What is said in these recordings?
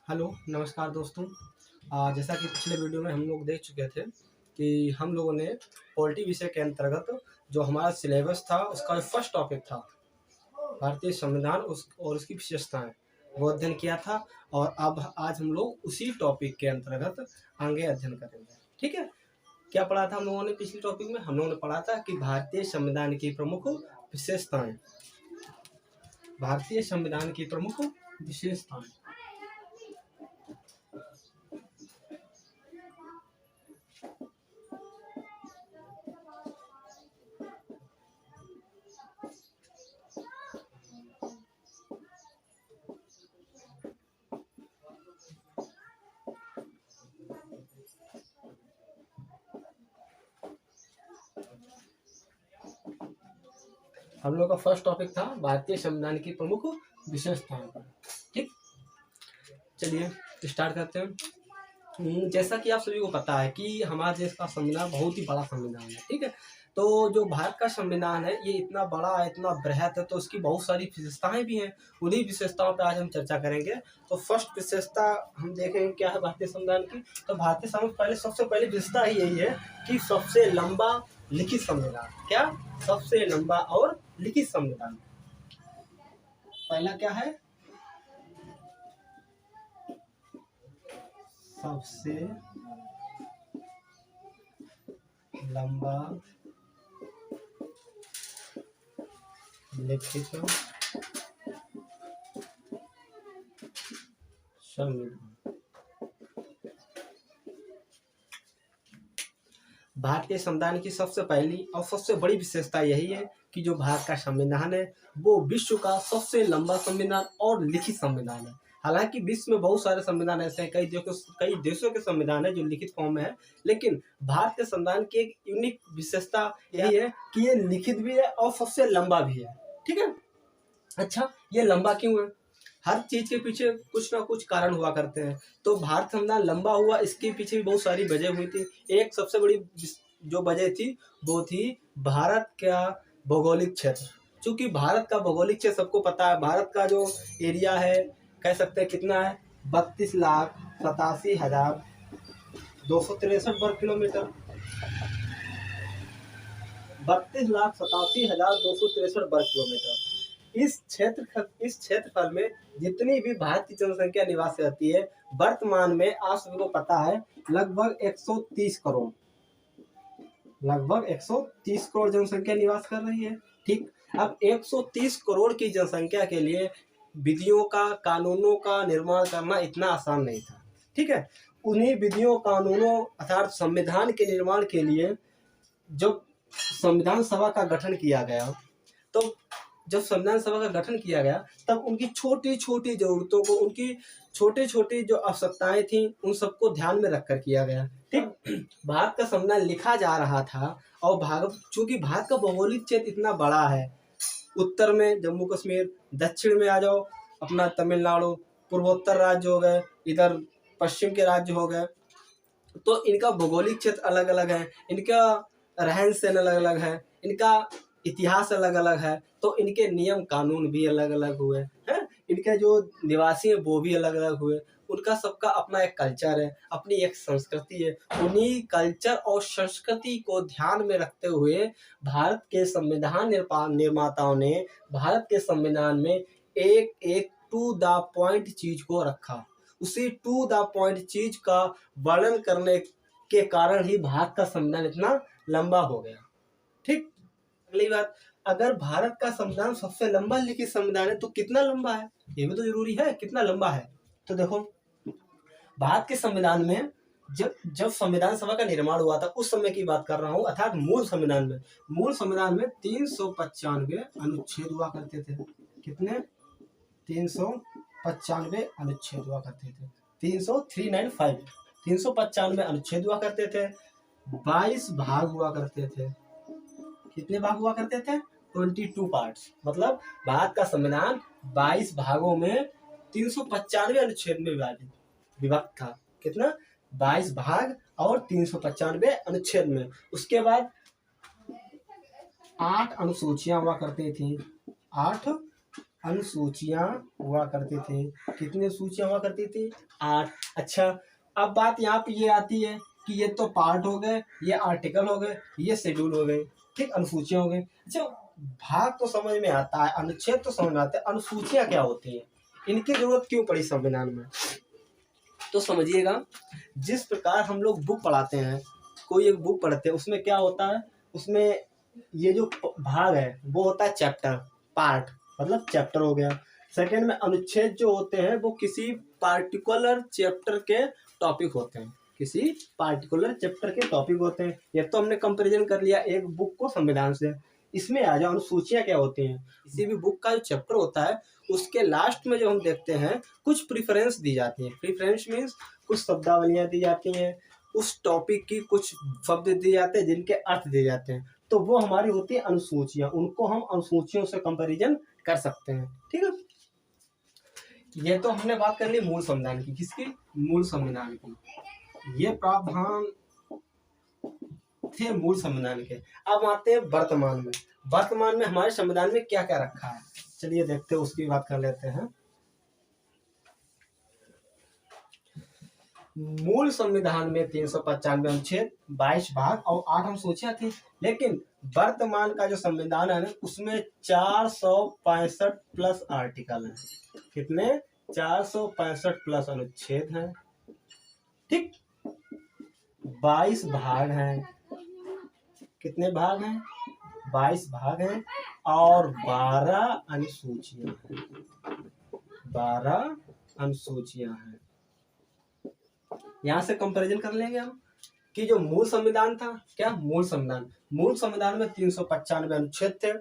Hello, नमस्कार दोस्तों। जैसा कि पिछले वीडियो में हम लोग देख चुके थे कि हम लोगों ने पॉलिटी विषय के अंतर्गत जो हमारा सिलेबस था उसका जो फर्स्ट टॉपिक था भारतीय संविधान उस और उसकी विशेषताएं वो अध्ययन किया था। और अब आज हम लोग उसी टॉपिक के अंतर्गत आगे अध्ययन करेंगे। ठीक है, क्या पढ़ा था हम लोगों ने पिछले टॉपिक में? हम लोगों ने पढ़ा था कि भारतीय संविधान की प्रमुख विशेषताएं। भारतीय संविधान की प्रमुख विशेषताएं। हम लोग का फर्स्ट टॉपिक था भारतीय संविधान की प्रमुख विशेषताएं पर। ठीक, चलिए स्टार्ट करते हैं। जैसा कि आप सभी को पता है कि हमारे देश का संविधान बहुत ही बड़ा संविधान है। ठीक है, तो जो भारत का संविधान है ये इतना बड़ा है, इतना बृहत है, तो उसकी बहुत सारी विशेषताएं भी हैं। उन्हीं विशेषताओं पर आज हम चर्चा करेंगे। तो फर्स्ट विशेषता हम देखेंगे क्या है भारतीय संविधान की। तो भारतीय संविधान सबसे पहली विशेषता ही यही है कि सबसे लंबा लिखित संविधान। क्या? सबसे लंबा और लिखित संविधान। पहला क्या है? सबसे लंबा लिखित संविधान। भारतीय संविधान की सबसे पहली और सबसे बड़ी विशेषता यही है कि जो भारत का संविधान है वो विश्व का सबसे लंबा संविधान और लिखित संविधान है। हालांकि विश्व में बहुत सारे संविधान ऐसे हैं, कई देशों के संविधान है जो लिखित फॉर्म में है, लेकिन भारत के संविधान की एक यूनिक विशेषता यही है कि ये लिखित भी है और सबसे लंबा भी है। ठीक है, अच्छा, ये लंबा क्यों है? हर चीज के पीछे कुछ ना कुछ कारण हुआ करते हैं। तो भारत संविधान लंबा हुआ, इसके पीछे भी बहुत सारी वजह हुई थी। एक सबसे बड़ी जो वजह थी वो थी भारत का भौगोलिक क्षेत्र। क्योंकि भारत का भौगोलिक क्षेत्र सबको पता है, भारत का जो एरिया है कह सकते हैं कितना है, 32,87,263 वर्ग किलोमीटर। 32,87,263 वर्ग किलोमीटर। इस क्षेत्रफल में जितनी भी भारत की जनसंख्या निवास करती है, वर्तमान में आप सभी को पता है लगभग 130 करोड़, लगभग 130 करोड़ जनसंख्या निवास कर रही है। ठीक, अब 130 करोड़ की जनसंख्या के लिए विधियों का, कानूनों का निर्माण करना इतना आसान नहीं था। ठीक है, उन्हीं विधियों, कानूनों अर्थात संविधान के निर्माण के लिए जब संविधान सभा का गठन किया गया, तो जब संविधान सभा का गठन किया गया तब उनकी छोटी छोटी जरूरतों को, उनकी छोटी छोटी जो आवश्यकताएं थी उन सबको ध्यान में रखकर किया गया। ठीक, भारत का संविधान लिखा जा रहा था और चूंकि भारत का भौगोलिक क्षेत्र इतना बड़ा है, उत्तर में जम्मू कश्मीर, दक्षिण में आ जाओ अपना तमिलनाडु, पूर्वोत्तर राज्य हो गए, इधर पश्चिम के राज्य हो गए, तो इनका भौगोलिक क्षेत्र अलग अलग है, इनका रहन सहन अलग अलग है, इनका इतिहास अलग अलग है, तो इनके नियम कानून भी अलग अलग हुए हैं, इनके जो निवासी हैं वो भी अलग अलग हुए। उनका सबका अपना एक कल्चर है, अपनी एक संस्कृति है। उन्हीं कल्चर और संस्कृति को ध्यान में रखते हुए भारत के संविधान निर्माताओं ने भारत के संविधान में एक एक टू द पॉइंट चीज को रखा। उसी टू द पॉइंट चीज का वर्णन करने के कारण ही भारत का संविधान इतना लंबा हो गया। ठीक, अगली बात, अगर भारत का संविधान सबसे लंबा लिखित संविधान है तो कितना लंबा है ये भी तो जरूरी है, कितना लंबा है। तो देखो, भारत के संविधान में जब संविधान सभा का निर्माण हुआ था उस समय की बात कर रहा हूँ, अर्थात मूल संविधान में 395 अनुच्छेद हुआ करते थे। कितने? 395 अनुच्छेद हुआ करते थे। 395 अनुच्छेद हुआ करते थे। 22 भाग हुआ करते थे। कितने भाग हुआ करते थे? 22 पार्ट्स। मतलब भारत का संविधान 22 भागों में 395 अनुच्छेद में विभक्त था। कितना? 22 भाग और 395 अनुच्छेद में। उसके बाद 8 अनुसूचियां हुआ करती थी। 8 अनुसूचियां हुआ करती थी। कितनी सूचियां हुआ करती थी? 8। अच्छा, अब बात यहाँ पे ये आती है कि ये तो पार्ट हो गए, ये आर्टिकल हो गए, ये शेड्यूल हो गए, ठीक, अनुसूचियां हो गई। अच्छा, भाग तो समझ में आता है, अनुच्छेद तो समझ में आता है, अनुसूचियां क्या होती है, इनकी जरूरत क्यों पड़ी संविधान में? तो समझिएगा, जिस प्रकार हम लोग बुक पढ़ाते हैं, कोई एक बुक पढ़ते हैं, उसमें क्या होता है, उसमें ये जो भाग है वो होता है चैप्टर, पार्ट मतलब चैप्टर हो गया। सेकंड में अनुच्छेद जो होते हैं वो किसी पार्टिकुलर चैप्टर के टॉपिक होते हैं, किसी पार्टिकुलर चैप्टर के टॉपिक होते हैं। ये तो हमने कंपैरिजन कर लिया एक बुक को संविधान से। इसमें आ जाओ, अनुसूचियां क्या होती हैं। किसी भी बुक का जो चैप्टर होता है उसके लास्ट में जो हम देखते हैं कुछ प्रिफरेंस दी जाती है। प्रिफरेंस मीन्स कुछ शब्दावलियां दी जाती हैं, उस टॉपिक की कुछ शब्द दिए जाते हैं जिनके अर्थ दिए जाते हैं, तो वो हमारी होती है अनुसूचियां। उनको हम अनुसूचियों से कंपैरिजन कर सकते हैं, ठीक है। ये तो हमने बात कर ली मूल संविधान की। किसकी? मूल संविधान की। ये प्रावधान थे मूल संविधान के। अब आते हैं वर्तमान में। वर्तमान में हमारे संविधान में क्या क्या रखा है, चलिए देखते हैं, उसकी बात कर लेते हैं। मूल संविधान में 395 अनुच्छेद, 22 भाग और 8 अनुसूचियां थी। लेकिन वर्तमान का जो संविधान है ना, उसमें 465 प्लस आर्टिकल हैं। कितने? 465 प्लस अनुच्छेद हैं, ठीक। 22 भाग हैं। कितने भाग हैं? 22 भाग हैं और 12 अनुसूचियां हैं। 12 अनुसूचियां हैं। यहां से कंपैरिजन कर लेंगे हम कि जो मूल संविधान था, क्या मूल संविधान में 395 अनुच्छेद थे,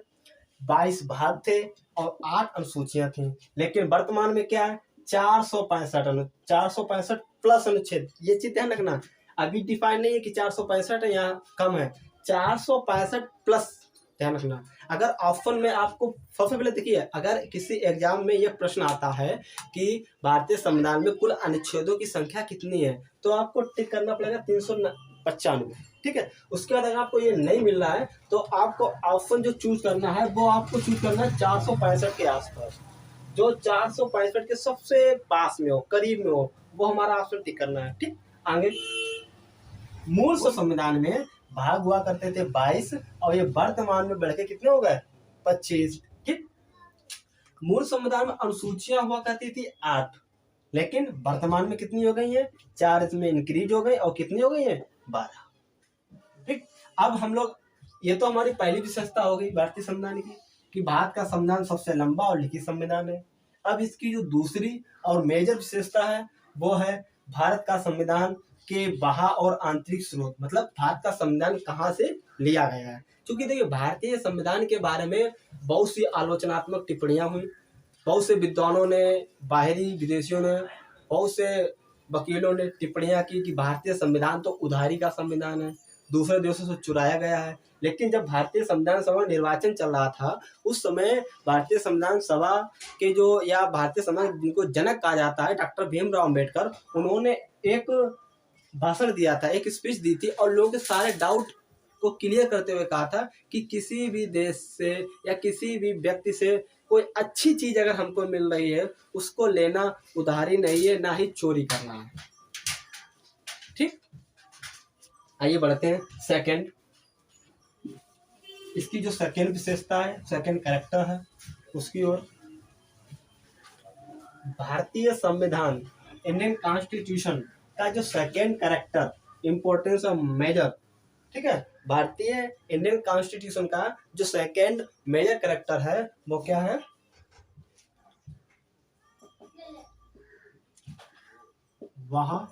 22 भाग थे और 8 अनुसूचियां थी। लेकिन वर्तमान में क्या है? 465 प्लस अनुच्छेद। ये चीज ध्यान रखना, अभी डिफाइन नहीं है कि 465 है, यहाँ कम है, 465 प्लस, ध्यान रखना। अगर ऑप्शन में आपको सबसे पहले देखिए, अगर किसी एग्जाम में यह प्रश्न आता है कि भारतीय संविधान में कुल अनुच्छेदों की संख्या कितनी है, तो आपको टिक करना पड़ेगा 395, ठीक है। उसके बाद अगर आपको ये नहीं मिल रहा है तो आपको ऑप्शन जो चूज करना है वो आपको चूज करना है 465 के आसपास। जो 465 के सबसे पास में हो, करीब में हो, वो हमारा ऑप्शन टिक करना है, ठीक। आगे मूल संविधान में भाग हुआ करते थे 22 और ये वर्तमान में बढ़ के कितने हो गए? 25, ठीक। मूल संविधान में अनुसूचियां हुआ करती थी 8, लेकिन वर्तमान में कितनी हो गई है? 4 इसमें इंक्रीज हो गई और कितनी हो गई है? 12, ठीक। अब हम लोग, ये तो हमारी पहली विशेषता हो गई भारतीय संविधान की कि भारत का संविधान सबसे लंबा और लिखित संविधान है। अब इसकी जो दूसरी और मेजर विशेषता है वो है भारत का संविधान के बाह्य और आंतरिक स्रोत, मतलब भारत का संविधान कहाँ से लिया गया है। क्योंकि देखिए, भारतीय संविधान के बारे में बहुत सी आलोचनात्मक टिप्पणियां हुई, बहुत से विद्वानों ने, बाहरी विदेशियों ने, बहुत से वकीलों ने टिप्पणियां की कि भारतीय संविधान तो उधारी का संविधान है, दूसरे देशों से चुराया गया है। लेकिन जब भारतीय संविधान सभा निर्वाचन चल रहा था, उस समय भारतीय संविधान सभा के जो, या भारतीय संविधान जिनको जनक कहा जाता है, डॉक्टर भीमराव अम्बेडकर, उन्होंने एक भाषण दिया था, एक स्पीच दी थी और लोगों के सारे डाउट को क्लियर करते हुए कहा था कि किसी भी देश से या किसी भी व्यक्ति से कोई अच्छी चीज अगर हमको मिल रही है, उसको लेना उधारी नहीं है, ना ही चोरी करना है, ठीक। आइए बढ़ते हैं सेकंड, इसकी जो सेकंड विशेषता है, सेकंड कैरेक्टर है, उसकी ओर। भारतीय संविधान, इंडियन कॉन्स्टिट्यूशन का जो second character, importance of major, ठीक है, भारतीय इंडियन कॉन्स्टिट्यूशन का जो सेकंड मेजर कैरेक्टर है वो क्या है? वह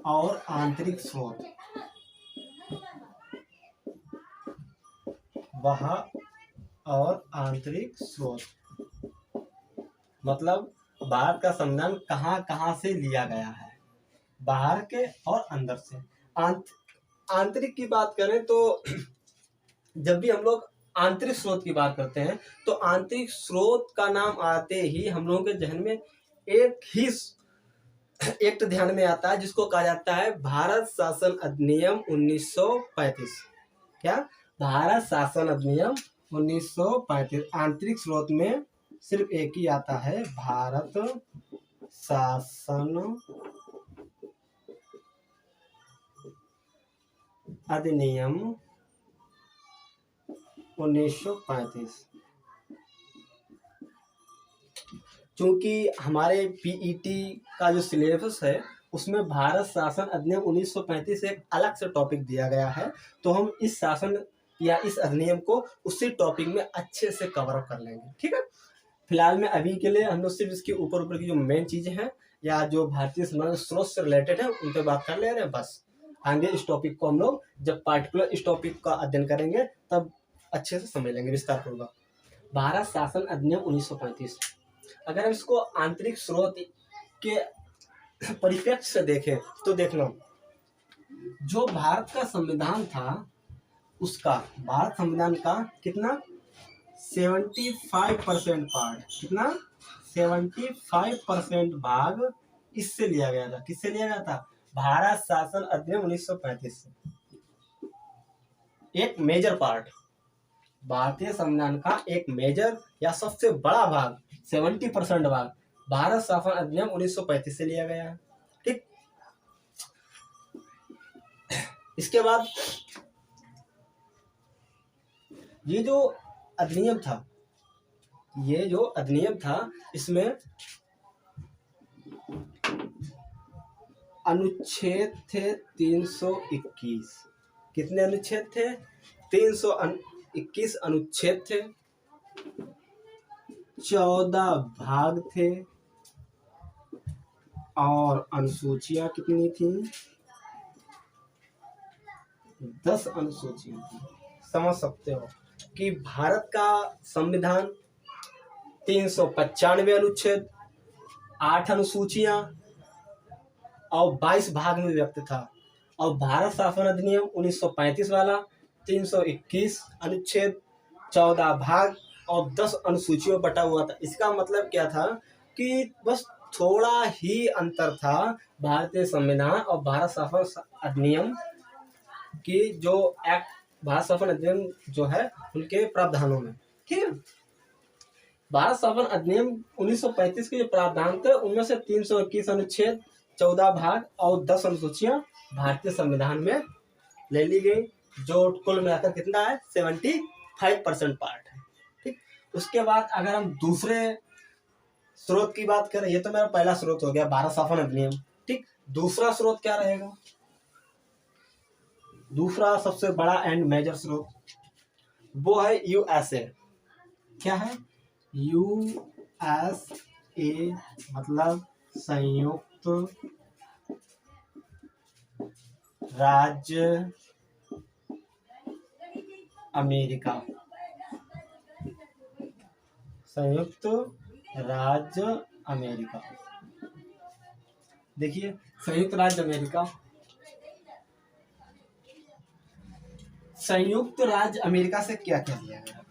और आंतरिक स्रोत, वह और आंतरिक स्रोत, मतलब भारत का संविधान कहाँ कहाँ से लिया गया है, बाहर के और अंदर से। आंतरिक की बात करें तो जब भी हम लोग आंतरिक स्रोत की बात करते हैं तो आंतरिक स्रोत का नाम आते ही हम लोगों के जहन में एक ही एक्ट ध्यान में आता है, जिसको कहा जाता है भारत शासन अधिनियम 1935। क्या? भारत शासन अधिनियम 1935 आंतरिक स्रोत में सिर्फ एक ही आता है, भारत शासन अधिनियम 1935। क्योंकि हमारे पीईटी का जो सिलेबस है उसमें भारत शासन अधिनियम 1935 एक अलग से टॉपिक दिया गया है, तो हम इस शासन या इस अधिनियम को उसी टॉपिक में अच्छे से कवर अप कर लेंगे। ठीक है, फिलहाल में अभी के लिए हम लोग सिर्फ इसके ऊपर ऊपर की जो मेन चीजें हैं या जो भारतीय संविधान स्रोत से रिलेटेड है उन पर बात कर ले रहे हैं बस। आगे इस टॉपिक को हम लोग जब पार्टिकुलर इस टॉपिक का अध्ययन करेंगे तब अच्छे से समझ लेंगे विस्तार पूर्वक। भारत शासन अधिनियम 1935, अगर हम इसको आंतरिक स्रोत के परिप्रेक्ष्य से देखें तो देखना, जो भारत का संविधान था उसका, भारत संविधान का कितना 75% पार्ट, कितना 75% भाग इससे लिया गया था। किससे लिया गया था? भारत शासन अधिनियम 1935 से। एक मेजर पार्ट, भारतीय संविधान का एक मेजर या सबसे बड़ा भाग 70% भाग भारत शासन अधिनियम 1935 से लिया गया है। ठीक, इसके बाद ये जो अधिनियम था, इसमें अनुच्छेद थे 321। कितने अनुच्छेद थे? 321 अनुच्छेद थे, 14 भाग थे और अनुसूचियां कितनी थी? 10 अनुसूचियां थी। समझ सकते हो कि भारत का संविधान 395 अनुच्छेद, 8 अनुसूचियां और 22 भाग में व्यक्त था। और भारत शासन अधिनियम 1935 वाला 321 अनुच्छेद, 14 भाग और 10 अनुसूचियों बटा हुआ था। इसका मतलब क्या था कि बस थोड़ा ही अंतर था भारतीय संविधान और भारत शासन अधिनियम की जो एक्ट, भारत शासन अधिनियम जो है उनके प्रावधानों में। ठीक है, भारत शासन अधिनियम 1935 के जो प्रावधान थे उनमें से 321 अनुच्छेद, 14 भाग और 10 अनुसूचियां भारतीय संविधान में ले ली गई, जो कुल मिलाकर कितना है 75% पार्ट है। ठीक, उसके बाद अगर हम दूसरे स्रोत की बात करें, ये तो मेरा पहला स्रोत हो गया भारत शासन अधिनियम। ठीक, दूसरा स्रोत क्या रहेगा? दूसरा सबसे बड़ा एंड मेजर स्रोत वो है यूएसए। क्या है? यूएसए मतलब संयुक्त राज्य अमेरिका। संयुक्त राज्य अमेरिका, देखिए संयुक्त राज्य अमेरिका, संयुक्त राज्य अमेरिका से क्या क्या लिया गया?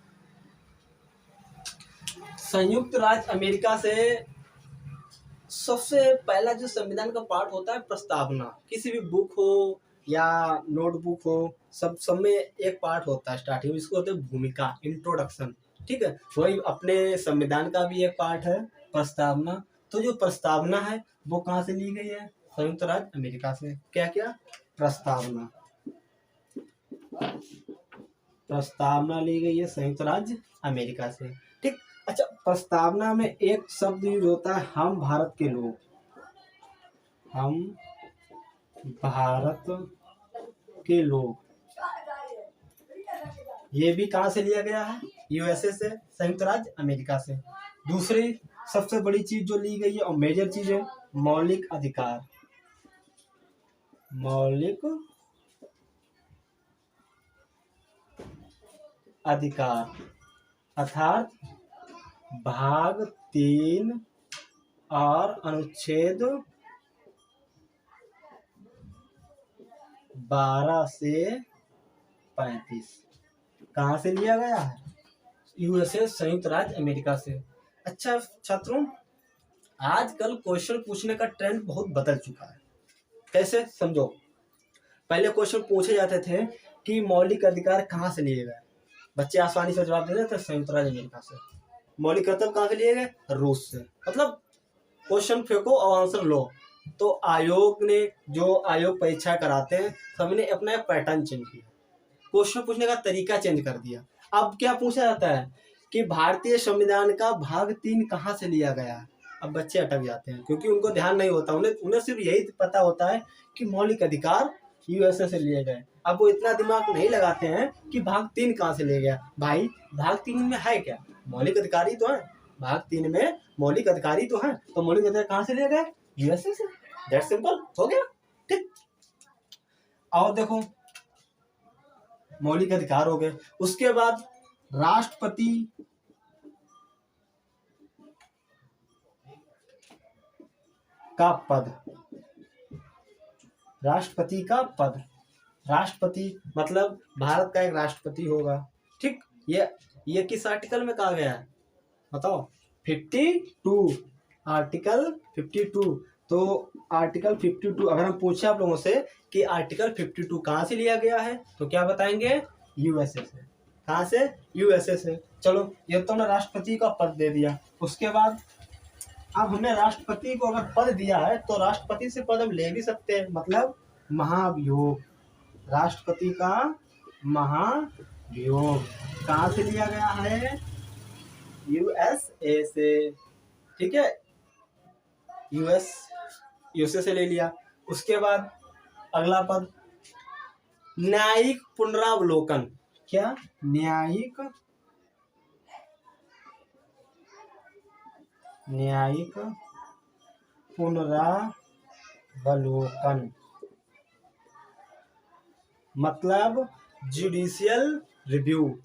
संयुक्त राज्य अमेरिका से सबसे पहला जो संविधान का पार्ट होता है प्रस्तावना। किसी भी बुक हो या नोटबुक हो, सब में एक पार्ट होता है स्टार्टिंग में, इसको होता है भूमिका, इंट्रोडक्शन। ठीक है, वही अपने संविधान का भी एक पार्ट है प्रस्तावना। तो जो प्रस्तावना है वो कहाँ से ली गई है? संयुक्त राज्य अमेरिका से। क्या क्या? प्रस्तावना, प्रस्तावना ली गई है संयुक्त राज्य अमेरिका से। ठीक, अच्छा, प्रस्तावना में एक शब्द यूज होता है हम भारत के लोग। हम भारत के लोग, ये भी कहाँ से लिया गया है? यूएसए से, संयुक्त राज्य अमेरिका से। दूसरी सबसे बड़ी चीज जो ली गई है और मेजर चीज है मौलिक अधिकार। मौलिक अधिकार अर्थात भाग 3 और अनुच्छेद 12 से 35 कहाँ से लिया गया है? यूएसए, संयुक्त राज्य अमेरिका से। अच्छा छात्रों, आजकल क्वेश्चन पूछने का ट्रेंड बहुत बदल चुका है। कैसे? समझो, पहले क्वेश्चन पूछे जाते थे कि मौलिक अधिकार कहाँ से लिए गए, बच्चे आसानी से जवाब दे देते हैं संयुक्त राज्य अमेरिका से। मौलिक कर्तव्य कहाँ से लिए गए? रूस से। मतलब क्वेश्चन फेंको और आंसर लो। तो आयोग ने, जो आयोग परीक्षा कराते हैं, सबने अपना एक पैटर्न चेंज किया, क्वेश्चन पूछने का तरीका चेंज कर दिया। अब क्या पूछा जाता है कि भारतीय संविधान का भाग 3 कहाँ से लिया गया है। अब बच्चे अटक जाते हैं क्योंकि उनको ध्यान नहीं होता, उन्हें सिर्फ यही पता होता है कि मौलिक अधिकार यूएसए से लिए गए। अब वो इतना दिमाग नहीं लगाते हैं कि भाग 3 कहाँ से ले गया। भाई भाग 3 में है क्या? मौलिक अधिकारी तो है, भाग 3 में मौलिक अधिकारी तो है, तो मौलिक अधिकार कहाँ से लिए गए? यूएसए से। दैट सिंपल, हो गया। ठीक, और देखो मौलिक अधिकार हो गए। उसके बाद राष्ट्रपति का पद, राष्ट्रपति का पद, राष्ट्रपति मतलब भारत का एक राष्ट्रपति होगा। ठीक, ये किस आर्टिकल में कहा गया है बताओ? 52, आर्टिकल 52। तो आर्टिकल 52, अगर हम पूछे आप लोगों से कि आर्टिकल 52 कहाँ से लिया गया है, तो क्या बताएंगे? यूएसए से। कहाँ से? यूएसए से। चलो, ये तो हमने राष्ट्रपति का पद दे दिया। उसके बाद अब हमने राष्ट्रपति को अगर पद दिया है तो राष्ट्रपति से पद हम ले भी सकते हैं, मतलब महाभियोग। राष्ट्रपति का महाभियोग कहाँ से लिया गया है? यूएसए से। ठीक है, यूएसए से ले लिया। उसके बाद अगला पद न्यायिक पुनरावलोकन। क्या? न्यायिक पुनरावलोकन मतलब judicial review.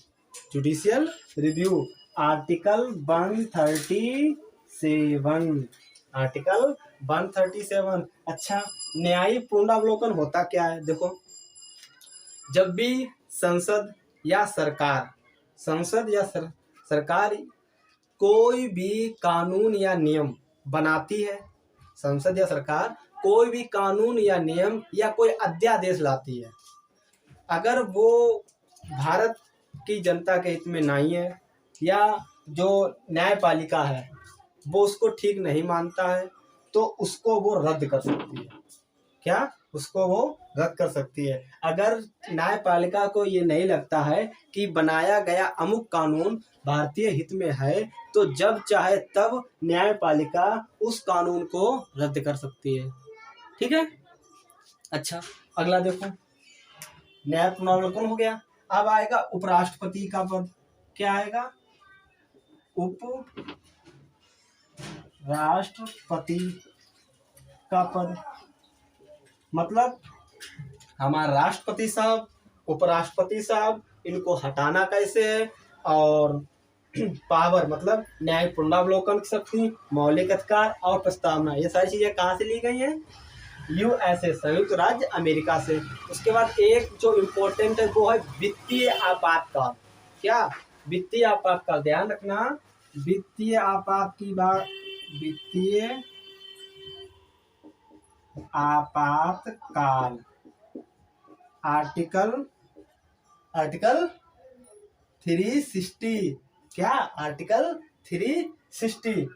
Judicial review article 137, article 137। अच्छा, न्यायिक पुनरावलोकन होता क्या है? देखो, जब भी संसद या सरकार कोई भी कानून या नियम बनाती है, संसद या सरकार कोई भी कानून या नियम या कोई अध्यादेश लाती है, अगर वो भारत की जनता के हित में नहीं है या जो न्यायपालिका है वो उसको ठीक नहीं मानता है, तो उसको वो रद्द कर सकती है। क्या? उसको वो रद्द कर सकती है। अगर न्यायपालिका को ये नहीं लगता है कि बनाया गया अमुक कानून भारतीय हित में है, तो जब चाहे तब न्यायपालिका उस कानून को रद्द कर सकती है। ठीक है। अच्छा, अगला देखो, न्याय पुनरावलोकन हो गया। अब आएगा उपराष्ट्रपति का पद। क्या आएगा? उपराष्ट्रपति का पद मतलब हमारा राष्ट्रपति साहब, उपराष्ट्रपति साहब, इनको हटाना कैसे है, और पावर मतलब न्याय पुनरावलोकन शक्ति, मौलिक अधिकार और प्रस्तावना, ये सारी चीजें कहाँ से ली गई हैं? यूएसए, संयुक्त राज्य अमेरिका से। उसके बाद एक जो इम्पोर्टेंट है वो है वित्तीय आपातकाल। क्या? वित्तीय आपातकाल, ध्यान रखना, वित्तीय आपात की बात, वित्तीय आपातकाल आर्टिकल 360। क्या? आर्टिकल 360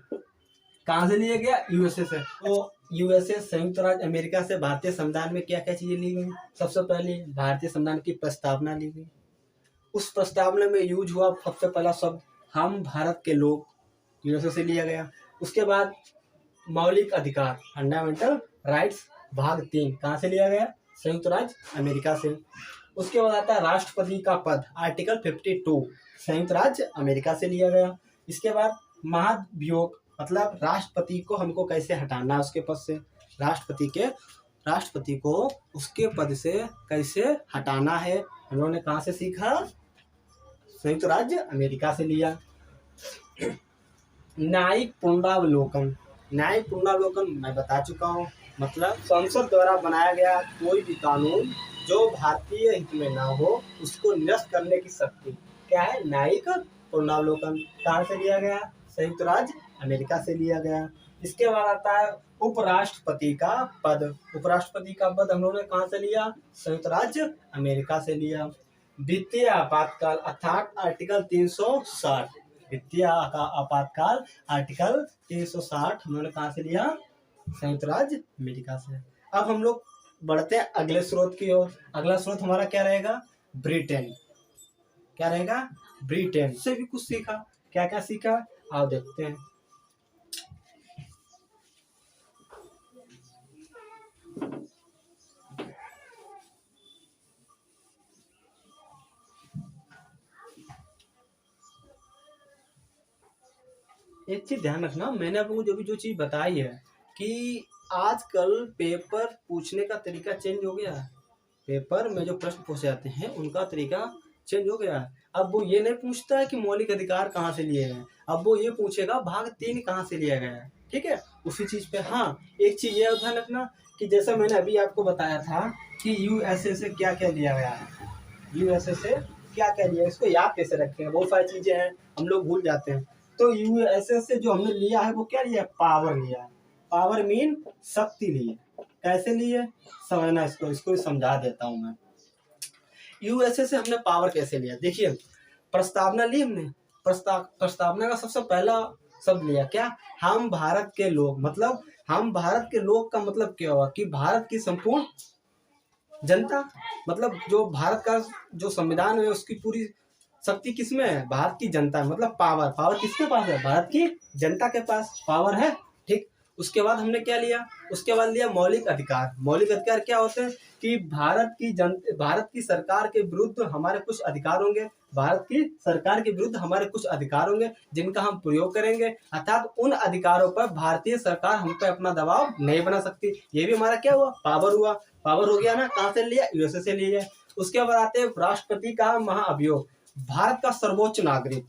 कहाँ से लिया गया? यूएसए से। तो यूएसए, संयुक्त राज्य अमेरिका से भारतीय संविधान में क्या क्या चीजें ली गई? सबसे पहले भारतीय संविधान की प्रस्तावना ली गई। उस प्रस्तावना में यूज हुआ सबसे पहला शब्द हम भारत के लोग, यूएसए से लिया गया। उसके बाद मौलिक अधिकार, फंडामेंटल राइट्स, भाग 3 कहाँ से लिया गया? संयुक्त राज्य अमेरिका से। उसके बाद आता है राष्ट्रपति का पद, आर्टिकल 52, संयुक्त राज्य अमेरिका से लिया गया। इसके बाद महाभियोग मतलब राष्ट्रपति को हमको कैसे हटाना है उसके पद से, राष्ट्रपति को उसके पद से कैसे हटाना है, हम ने कहाँ से सीखा? संयुक्त राज्य अमेरिका से लिया। न्यायिक पुनरावलोकन, न्यायिक पुनरावलोकन मैं बता चुका हूँ, मतलब संसद द्वारा बनाया गया कोई भी कानून जो भारतीय हित में ना हो उसको निरस्त करने की शक्ति। क्या है? न्यायिक पुनरावलोकन। कहाँ से लिया गया? संयुक्त राज्य अमेरिका से लिया गया। इसके बाद आता है उपराष्ट्रपति का पद। उपराष्ट्रपति का पद हम लोगों ने कहाँ से लिया? संयुक्त राज्य अमेरिका से लिया। वित्तीय आपातकाल अर्थात आर्टिकल 360, वित्तीय आपातकाल आर्टिकल 360 हम लोगों ने कहाँ से लिया? संयुक्त राज्य अमेरिका से। अब हम लोग बढ़ते हैं अगले स्रोत की ओर। अगला स्रोत हमारा क्या रहेगा? ब्रिटेन। क्या रहेगा? ब्रिटेन से भी कुछ सीखा। क्या क्या सीखा आओ देखते हैं। एक चीज ध्यान रखना, मैंने आप लोगों को जो चीज बताई है कि आजकल पेपर पूछने का तरीका चेंज हो गया है। पेपर में जो प्रश्न पूछे जाते हैं उनका तरीका चेंज हो गया है। अब वो ये नहीं पूछता है कि मौलिक अधिकार कहाँ से लिए हैं, अब वो ये पूछेगा भाग 3 कहाँ से लिया गया है। ठीक है, उसी चीज पे। हाँ, एक चीज ये ध्यान रखना कि जैसा मैंने अभी आपको बताया था कि यूएसए से क्या क्या लिया गया है, यूएसए से क्या क्या लिया, इसको याद कैसे रखें, बहुत सारी चीजें हैं हम लोग भूल जाते हैं। तो यूएसए से जो हमने लिया है वो क्या लिया? पावर लिया है। पावर मीन शक्ति ली है। कैसे लिए समझना, इसको समझा देता हूं मैं। यूएसए से हमने पावर कैसे लिया? देखिए, प्रस्तावना ली हमने। प्रस्तावना का सबसे पहला शब्द लिया क्या? हम भारत के लोग। मतलब हम भारत के लोग का मतलब क्या हुआ? कि भारत की संपूर्ण जनता। मतलब जो भारत का जो संविधान है उसकी पूरी शक्ति किसमें है? भारत की जनता में। मतलब पावर, पावर किसके पास है? भारत की जनता के पास पावर है। ठीक, उसके बाद हमने क्या लिया? उसके बाद लिया मौलिक अधिकार। मौलिक अधिकार क्या होते हैं? कि भारत की सरकार के विरुद्ध हमारे कुछ अधिकार होंगे, भारत की सरकार के विरुद्ध हमारे कुछ अधिकार होंगे जिनका हम प्रयोग करेंगे, अर्थात उन अधिकारों पर भारतीय सरकार हम पे अपना दबाव नहीं बना सकती। ये भी हमारा क्या हुआ? पावर हुआ। पावर हो गया ना, कहाँ से लिया? यूएसए से लिया। उसके बाद आते हैं राष्ट्रपति का महाअभियोग। भारत का सर्वोच्च नागरिक,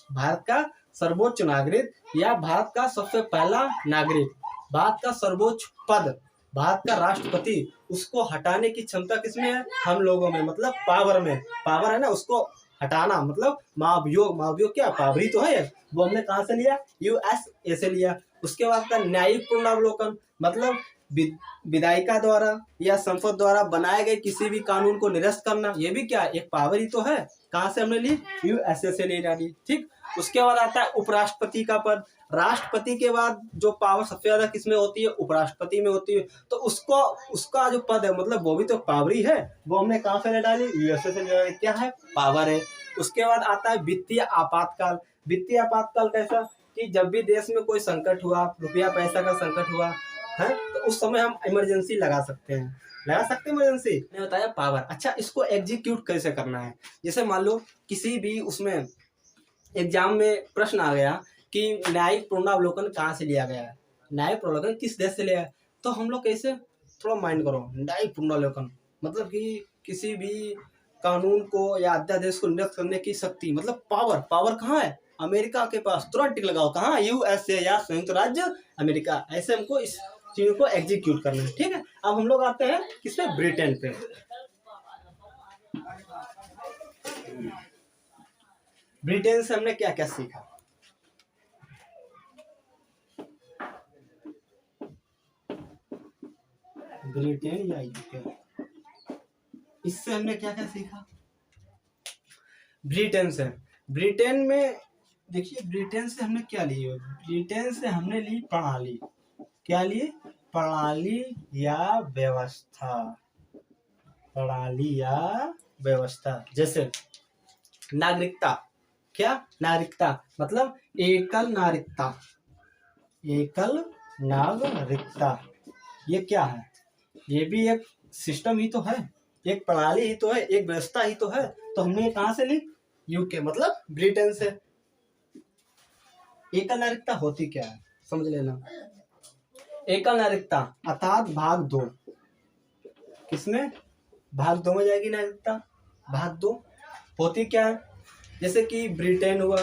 भारत का सर्वोच्च नागरिक या भारत का सबसे पहला नागरिक, भारत का सर्वोच्च पद, भारत का राष्ट्रपति, उसको हटाने की क्षमता किसमें है? हम लोगों में। मतलब पावर में। पावर है ना, उसको हटाना मतलब महाभियोग। महाभियोग क्या? पावर ही तो है। वो हमने कहाँ से लिया? यूएसए से लिया। उसके बाद का न्यायिक पुनरावलोकन। मतलब विधायिका द्वारा या संसद द्वारा बनाए गए किसी भी कानून को निरस्त करना, ये भी क्या? एक पावर ही तो है। कहाँ से हमने ली? यूएसए से ले डाली। ठीक, उसके बाद आता है उपराष्ट्रपति का पद। राष्ट्रपति के बाद जो पावर सबसे ज्यादा किसमें होती है? उपराष्ट्रपति में होती है। तो उसका जो पद है मतलब वो भी तो पावर ही है। वो हमने कहाँ से ले डाली? यूएसए से ले डाली। क्या है? पावर है। उसके बाद आता है वित्तीय आपातकाल। वित्तीय आपातकाल कैसा? कि जब भी देश में कोई संकट हुआ, रुपया पैसा का संकट हुआ है, तो उस समय हम इमरजेंसी लगा सकते हैं। लगा सकते हैं इमरजेंसी। मैंने बताया पावर। अच्छा, इसको एग्जीक्यूट कैसे करना है? जैसे मान लो किसी भी उसमें एग्जाम में प्रश्न आ गया कि न्यायिक पुनरावलोकन कहाँ से लिया गया है, न्यायिक पुनरावलोकन किस देश से लिया है, तो हम लोग कैसे, थोड़ा माइंड करो। न्यायिक पुनरावलोकन मतलब कि किसी भी कानून को या अध्यादेश को निरस्त करने की शक्ति, मतलब पावर। पावर कहाँ है? अमेरिका के पास। तुरंत टिक लगाओ, कहाँ? यूएसए या संयुक्त राज्य अमेरिका। ऐसे हमको इस चीज को एग्जीक्यूट करना है। ठीक है, अब हम लोग आते हैं किस पे? ब्रिटेन पे। ब्रिटेन से हमने क्या क्या सीखा? ब्रिटेन या यूके, इससे हमने क्या क्या सीखा? ब्रिटेन से, ब्रिटेन में देखिए, ब्रिटेन से हमने क्या ली? ब्रिटेन से हमने ली प्रणाली। क्या लिए? प्रणाली या व्यवस्था। प्रणाली या व्यवस्था। जैसे नागरिकता। क्या? नागरिकता मतलब एकल नागरिकता। एकल नागरिकता ये क्या है? ये भी एक सिस्टम ही तो है, एक प्रणाली ही तो है, एक व्यवस्था ही तो है। तो हमने कहाँ से ली? यूके मतलब ब्रिटेन से। एकल नागरिकता होती क्या है समझ लेना। एकल नागरिकता अर्थात भाग 2। किसमें? भाग 2 में जाएगी नागरिकता। भाग 2 होती क्या है? जैसे कि ब्रिटेन हुआ,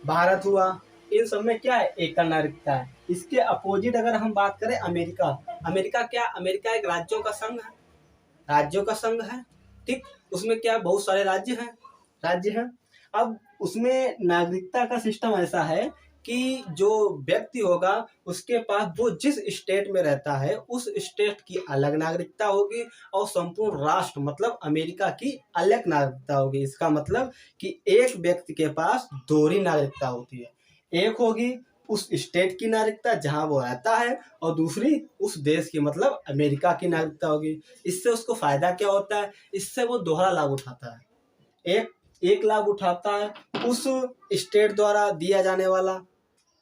भारत हुआ, इन सब में क्या है? एकल नागरिकता है। इसके अपोजिट अगर हम बात करें अमेरिका, अमेरिका क्या? अमेरिका एक राज्यों का संघ है। राज्यों का संघ है। ठीक, उसमें क्या? बहुत सारे राज्य हैं। अब उसमें नागरिकता का सिस्टम ऐसा है कि जो व्यक्ति होगा उसके पास वो जिस स्टेट में रहता है उस स्टेट की अलग नागरिकता होगी और संपूर्ण राष्ट्र मतलब अमेरिका की अलग नागरिकता होगी। इसका मतलब कि एक व्यक्ति के पास दोहरी नागरिकता होती है, एक होगी उस स्टेट की नागरिकता जहां वो रहता है और दूसरी उस देश की मतलब अमेरिका की नागरिकता होगी। इससे उसको फायदा क्या होता है, इससे वो दोहरा लाभ उठाता है। एक एक लाभ उठाता है उस स्टेट द्वारा दिया जाने वाला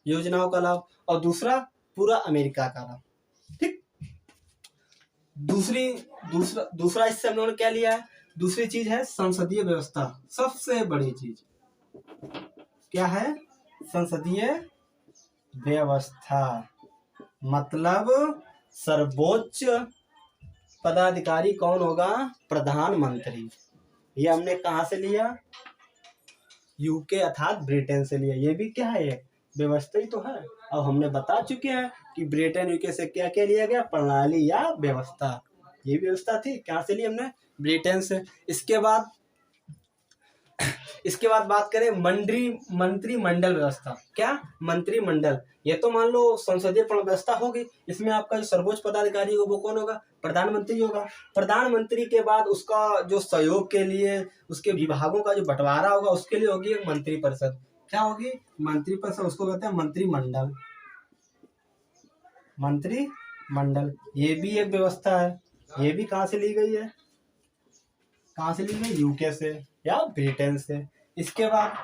योजनाओं का लाभ और दूसरा पूरा अमेरिका का लाभ। ठीक, दूसरा इससे हम लोगों ने क्या लिया है, दूसरी चीज है संसदीय व्यवस्था। सबसे बड़ी चीज क्या है, संसदीय व्यवस्था मतलब सर्वोच्च पदाधिकारी कौन होगा, प्रधानमंत्री। ये हमने कहाँ से लिया, यूके अर्थात ब्रिटेन से लिया। ये भी क्या है, व्यवस्था ही तो है। अब हमने बता चुके हैं कि ब्रिटेन यूके से क्या क्या लिया गया, प्रणाली या व्यवस्था। ये व्यवस्था थी कहाँ से ली हमने, ब्रिटेन से। इसके बाद बात करें मंत्रिमंडल व्यवस्था। क्या, मंत्रिमंडल। ये तो मान लो संसदीय व्यवस्था होगी, इसमें आपका जो सर्वोच्च पदाधिकारी होगा वो कौन होगा, प्रधानमंत्री होगा। प्रधानमंत्री के बाद उसका जो सहयोग के लिए उसके विभागों का जो बंटवारा होगा उसके लिए होगी एक मंत्रिपरिषद। क्या होगी, मंत्रिपरिषद, उसको कहते हैं मंत्रिमंडल। मंत्रिमंडल ये भी एक व्यवस्था है। ये भी कहाँ से ली गई है, कहाँ से ली गई, यूके से या ब्रिटेन से। इसके बाद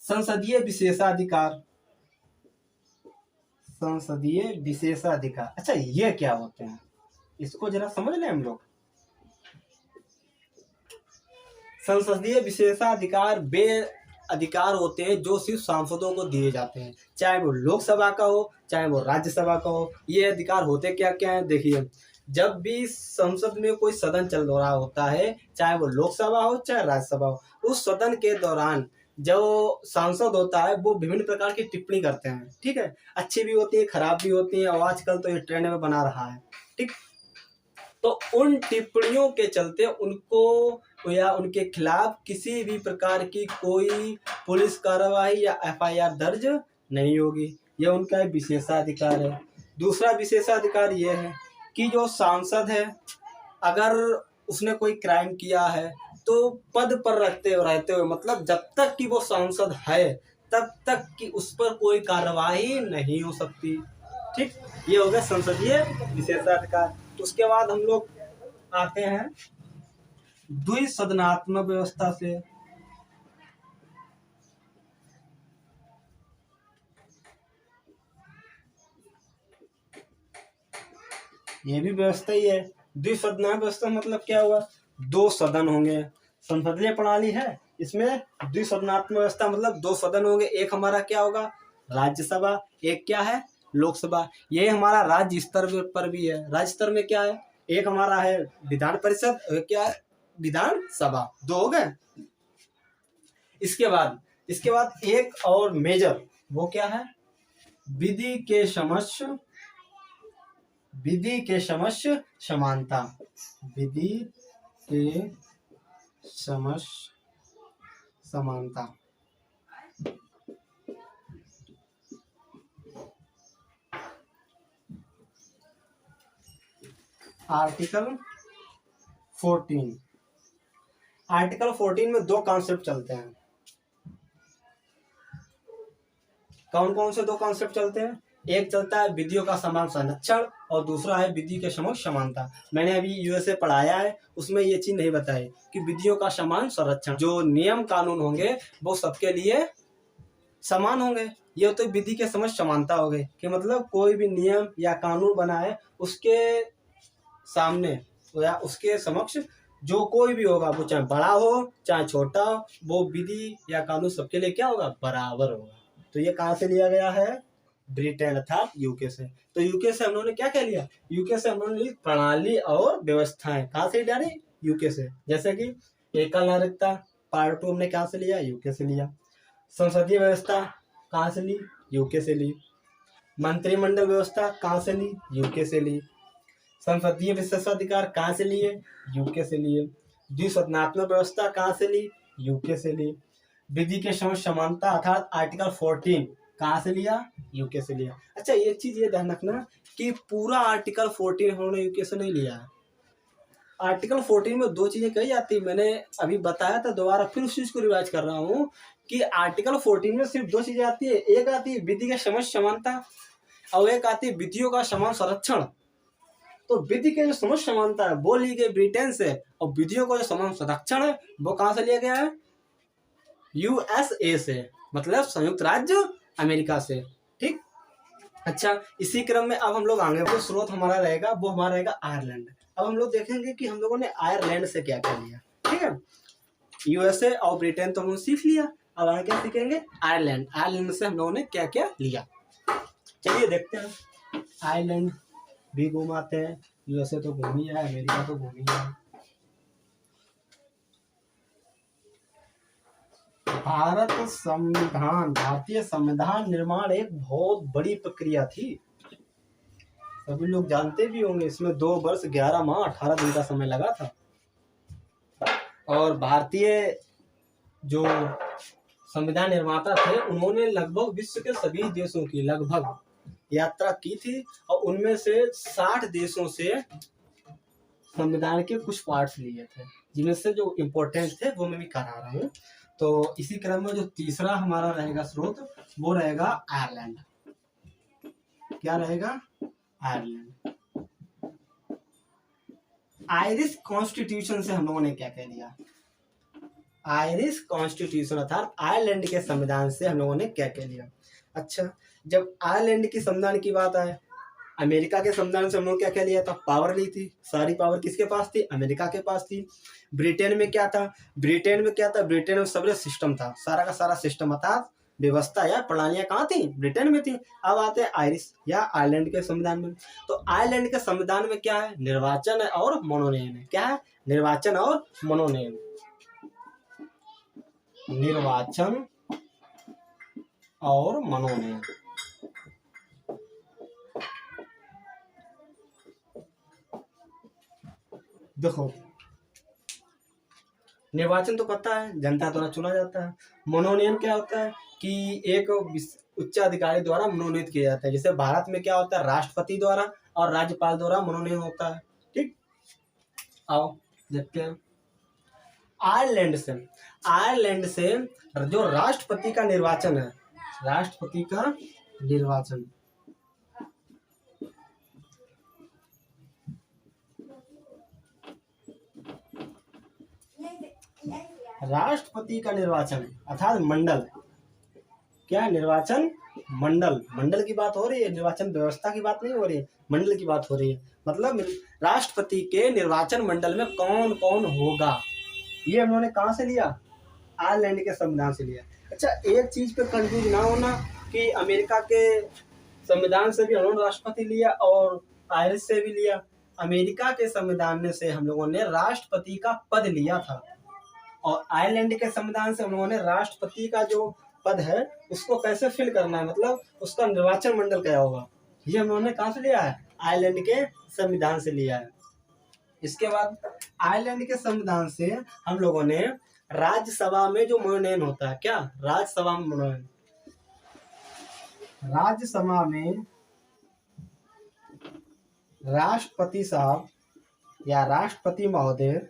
संसदीय विशेषाधिकार। संसदीय विशेषाधिकार, अच्छा ये क्या होते हैं, इसको जरा समझ लें हम लोग। संसदीय विशेषाधिकार वे अधिकार होते हैं जो सिर्फ सांसदों को दिए जाते हैं, चाहे वो लोकसभा का हो चाहे वो राज्यसभा का हो। ये अधिकार होते क्या क्या है, देखिए जब भी संसद में कोई सदन चल रहा होता है, चाहे वो लोकसभा हो चाहे राज्यसभा हो, उस सदन के दौरान जो सांसद होता है वो विभिन्न प्रकार की टिप्पणी करते हैं। ठीक है, अच्छी भी होती है खराब भी होती है, और आजकल तो ये ट्रेंड में बना रहा है। ठीक, तो उन टिप्पणियों के चलते उनको या उनके खिलाफ किसी भी प्रकार की कोई पुलिस कार्रवाई या एफआईआर दर्ज नहीं होगी। यह उनका एक विशेषाधिकार है। दूसरा विशेषाधिकार यह है कि जो सांसद है अगर उसने कोई क्राइम किया है तो पद पर रहते हुए मतलब जब तक कि वो सांसद है तब तक कि उस पर कोई कार्रवाई नहीं हो सकती। ठीक, ये हो गया संसदीय विशेषाधिकार। उसके बाद हम लोग आते हैं द्विसदनात्मक व्यवस्था से। ये भी व्यवस्था ही है। द्विसदनात्मक व्यवस्था मतलब क्या हुआ, दो सदन होंगे। संसदीय प्रणाली है, इसमें द्विसदनात्मक व्यवस्था मतलब दो सदन होंगे। एक हमारा क्या होगा, राज्यसभा, एक क्या है, लोकसभा। ये हमारा राज्य स्तर पर भी है। राज्य स्तर में क्या है, एक हमारा है विधान परिषद, क्या है विधान सभा, दो हो गए। इसके बाद एक और मेजर, वो क्या है, विधि के समक्ष समानता। विधि के समक्ष समानता। आर्टिकल 14 में दो कॉन्सेप्ट चलते हैं। कौन कौन से दो कॉन्सेप्ट चलते हैं, एक चलता है विधियों का समान संरक्षण और दूसरा है विधि के समक्ष समानता। मैंने अभी यूएसए पढ़ाया है, उसमें ये चीज नहीं बताई कि विधियों का समान संरक्षण, जो नियम कानून होंगे वो सबके लिए समान होंगे। ये तो विधि के समक्ष समानता हो गई कि मतलब कोई भी नियम या कानून बनाए उसके सामने या उसके समक्ष जो कोई भी होगा, वो चाहे बड़ा हो चाहे छोटा हो, वो विधि या कानून सबके लिए क्या होगा, बराबर होगा। तो ये कहाँ से लिया गया है, ब्रिटेन अर्थात यूके से। तो यूके से हम लोगों ने क्या क्या लिया, यूके से हम लोगों ने प्रणाली और व्यवस्थाएं कहाँ से डाली, यूके से। जैसे कि एकल नागरिकता पार्ट 2 हमने कहाँ से लिया, यूके से लिया। संसदीय व्यवस्था कहाँ से ली, यूके से ली। मंत्रिमंडल व्यवस्था कहाँ से ली, यूके से ली। संसदीय विशेषाधिकार कहाँ से लिए, यूके से लिए। द्विसदनात्मक व्यवस्था कहाँ से ली, यूके से ली। विधि के समक्ष समानता अर्थात आर्टिकल 14 कहाँ से लिया? यूके से लिया। अच्छा, ये चीज ये ध्यान रखना कि पूरा आर्टिकल 14 उन्होंने यूके से नहीं लिया है। आर्टिकल 14 में दो चीजें कही जाती है, मैंने अभी बताया था, दोबारा फिर उस चीज को रिवाइज कर रहा हूँ कि आर्टिकल 14 में सिर्फ दो चीजें आती है। एक आती है विधि के समक्ष समानता और एक आती है विधियों का समान संरक्षण। तो विधि के जो समक्ष समानता है वो ली गई ब्रिटेन से, और विधियों का जो समान संरक्षण है वो कहाँ से लिया गया है? यूएसए से, मतलब संयुक्त राज्य अमेरिका से। ठीक। अच्छा, इसी क्रम में अब हम लोग आगे, जो स्रोत हमारा रहेगा वो हमारा रहेगा आयरलैंड। अब हम लोग देखेंगे कि हम लोगों ने आयरलैंड से क्या क्या लिया। ठीक है, यूएसए और ब्रिटेन तो हम लोग सीख लिया, अब आगे क्या सीखेंगे? आयरलैंड। आयरलैंड से हम लोगों ने क्या क्या लिया, चलिए देखते हैं। आयरलैंड भी घुमाते हैं, यूएसए तो घूम ही है, अमेरिका तो घूम ही है। भारतीय संविधान निर्माण एक बहुत बड़ी प्रक्रिया थी, सभी लोग जानते भी होंगे। इसमें 2 वर्ष 11 माह 18 दिन का समय लगा था, और भारतीय जो संविधान निर्माता थे उन्होंने लगभग विश्व के सभी देशों की लगभग यात्रा की थी, और उनमें से 60 देशों से संविधान के कुछ पार्ट्स लिए थे, जिनमें से जो इम्पोर्टेंट थे वो मैं भी करा रहा हूँ। तो इसी क्रम में जो तीसरा हमारा रहेगा स्रोत वो रहेगा आयरलैंड। क्या रहेगा? आयरलैंड। आयरिश कॉन्स्टिट्यूशन से हम लोगों ने क्या क्या लिया? आयरिश कॉन्स्टिट्यूशन अर्थात आयरलैंड के संविधान से हम लोगों ने क्या क्या लिया। अच्छा, जब आयरलैंड की संविधान की बात आए, अमेरिका के संविधान से हम लोग क्या क्या लिया था? पावर ली थी। सारी पावर किसके पास थी? अमेरिका के पास थी। ब्रिटेन में क्या था? ब्रिटेन में सबरे सिस्टम था, सारा का सारा सिस्टम अर्थात व्यवस्था या प्रणालियां कहाँ थी? ब्रिटेन में थी। अब आते हैं आयरिश या आयरलैंड के संविधान में। तो आयरलैंड के संविधान में क्या है? निर्वाचन है और मनोनयन है। क्या है? निर्वाचन और मनोनयन। निर्वाचन और मनोनयन। देखो, निर्वाचन तो पता है, जनता द्वारा चुना जाता है। मनोनयन क्या होता है कि एक उच्च अधिकारी द्वारा मनोनीत किया जाता है। जैसे भारत में क्या होता है? राष्ट्रपति द्वारा और राज्यपाल द्वारा मनोनयन होता है। ठीक, आओ देखते हैं। आयरलैंड से जो राष्ट्रपति का निर्वाचन है, राष्ट्रपति का निर्वाचन, राष्ट्रपति का निर्वाचन अर्थात मंडल। क्या? निर्वाचन मंडल। मंडल की बात हो रही है, निर्वाचन व्यवस्था की बात नहीं हो रही है, मंडल की बात हो रही है। मतलब राष्ट्रपति के निर्वाचन मंडल में कौन कौन होगा, ये हम लोगों ने कहाँ से लिया? आयरलैंड के संविधान से लिया। अच्छा, एक चीज पे कंफ्यूज ना होना कि अमेरिका के संविधान से भी हम लोगों ने राष्ट्रपति लिया और आयरिश से भी लिया। अमेरिका के संविधान से हम लोगों ने राष्ट्रपति का पद लिया था, और आयरलैंड के संविधान से हम लोगों ने राष्ट्रपति का जो पद है उसको कैसे फिल करना है, मतलब उसका निर्वाचन मंडल क्या होगा, ये हम लोगों ने कहाँ से लिया है? आयरलैंड के संविधान से लिया है। इसके बाद आयरलैंड के संविधान से हम लोगों ने राज्यसभा में जो मनोनयन होता है, क्या? राज्यसभा में मनोनयन, राज्यसभा में राष्ट्रपति साहब या राष्ट्रपति महोदय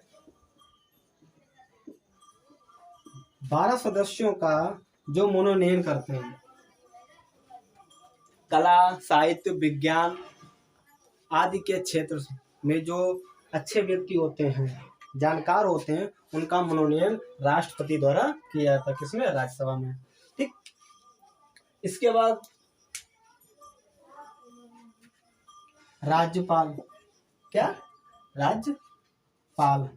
12 सदस्यों का जो मनोनयन करते हैं, कला, साहित्य, विज्ञान आदि के क्षेत्र में जो अच्छे व्यक्ति होते हैं, जानकार होते हैं, उनका मनोनयन राष्ट्रपति द्वारा किया जाता है। किसमें? राज्यसभा में। ठीक, इसके बाद राज्यपाल। क्या? राज्यपाल।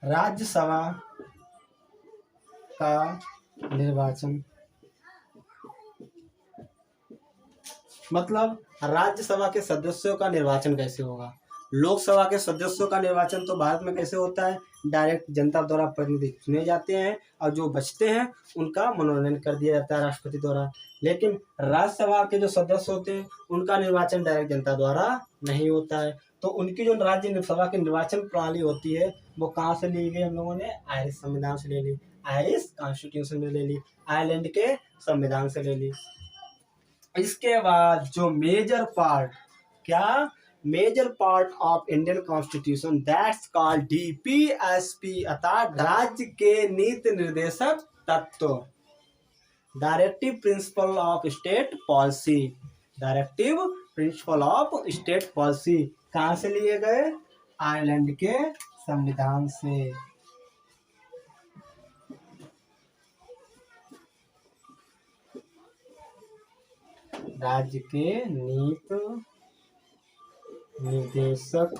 राज्यसभा का निर्वाचन, मतलब राज्यसभा के सदस्यों का निर्वाचन कैसे होगा? लोकसभा के सदस्यों का निर्वाचन तो भारत में कैसे होता है? डायरेक्ट जनता द्वारा प्रतिनिधि चुने जाते हैं, और जो बचते हैं उनका मनोनयन कर दिया जाता है राष्ट्रपति द्वारा। लेकिन राज्यसभा के जो सदस्य होते हैं उनका निर्वाचन डायरेक्ट जनता द्वारा नहीं होता है, तो उनकी जो राज्य सभा की निर्वाचन प्रणाली होती है वो कहाँ से ली गई हम लोगों ने, आयरिश संविधान से ले ली, आयरिश कॉन्स्टिट्यूशन में ले ली, आयरलैंड के संविधान से ले ली। इसके बाद जो मेजर पार्ट, क्या major part of Indian constitution that's called DPSP अर्थात राज्य के नीति निर्देशक तत्व, directive principle of state policy, directive principle of state policy कहाँ से लिए गए, आयरलैंड के संविधान से। राज्य के नीति निर्देशक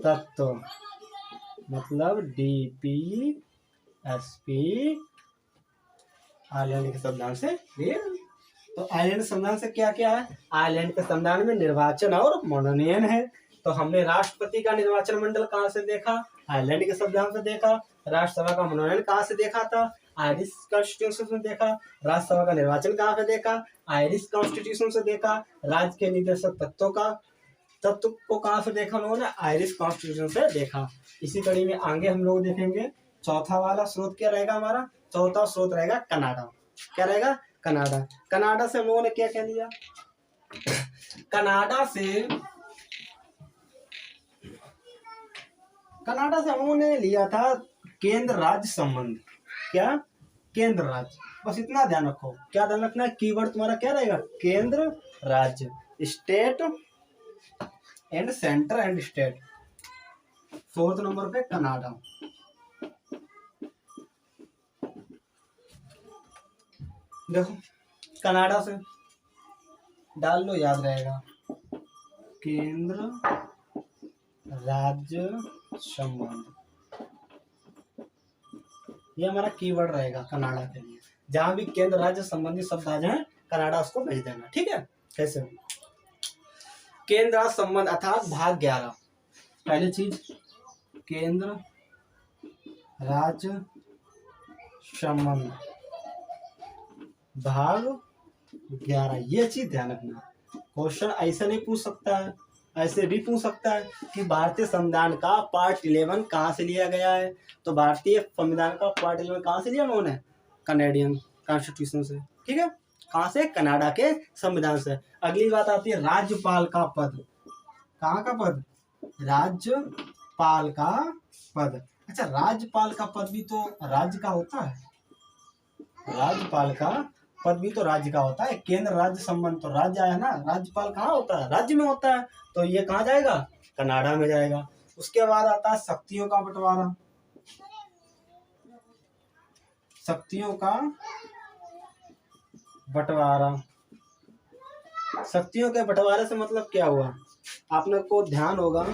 तत्व मतलब डीपीएसपी आयरलैंड के संविधान से। तो आयरलैंड संविधान से क्या क्या है, आयरलैंड के संविधान में निर्वाचन और मनोनयन है। तो हमने राष्ट्रपति का निर्वाचन मंडल कहाँ से देखा, आयरलैंड के संविधान से देखा। राज्यसभा का मनोनयन कहाँ से देखा था, आयरिश कॉन्स्टिट्यूशन से देखा। राज्यसभा का निर्वाचन कहाँ से देखा, आयरिश कॉन्स्टिट्यूशन से देखा। राज्य के निर्देशक तत्व को कहाँ से देखा हम लोगों ने, आयरिश कॉन्स्टिट्यूशन से देखा। इसी कड़ी में आगे हम लोग देखेंगे चौथा वाला स्रोत क्या रहेगा हमारा, चौथा स्रोत रहेगा कनाडा। क्या रहेगा, कनाडा। कनाडा से हम लोगों ने क्या क्या लिया, कनाडा से हम लोगों ने लिया था केंद्र राज्य संबंध। क्या, केंद्र राज्य, बस इतना ध्यान रखो। क्या ध्यान रखना है, कीवर्ड तुम्हारा क्या रहेगा, केंद्र राज्य, state and centre and state. 4th number पे कनाडा। देखो कनाडा से डाल लो, याद रहेगा, केंद्र राज्य संबंध, ये हमारा कीवर्ड रहेगा कनाडा के लिए। जहां भी केंद्र राज्य संबंधी शब्द आ जाए कनाडा उसको भेज देना, ठीक है। कैसे, केंद्र राज्य संबंध अर्थात भाग 11। पहली चीज केंद्र राज्य संबंध भाग 11, ये चीज ध्यान रखना। क्वेश्चन ऐसे नहीं पूछ सकता है, ऐसे भी पूछ सकता है कि भारतीय संविधान का पार्ट 11 कहाँ से लिया गया है। तो भारतीय संविधान का पार्ट 11 कहाँ से लिया उन्होंने, कनेडियन कॉन्स्टिट्यूशन से, ठीक है। कहाँ से, कनाडा के संविधान से। अगली बात आती है राज्यपाल का पद। कहाँ का पद, राज्यपाल का पद। अच्छा, राज्यपाल का पद भी तो राज्य का होता है, राज्यपाल का पद भी तो राज्य का होता है। केंद्र राज्य संबंध तो राज्य आया ना, राज्यपाल कहाँ होता है, राज्य में होता है। तो ये कहाँ जाएगा, कनाडा में जाएगा। उसके बाद आता है शक्तियों का बंटवारा। शक्तियों का बंटवारा, शक्तियों के बंटवारे से मतलब क्या हुआ, आपने को ध्यान होगा,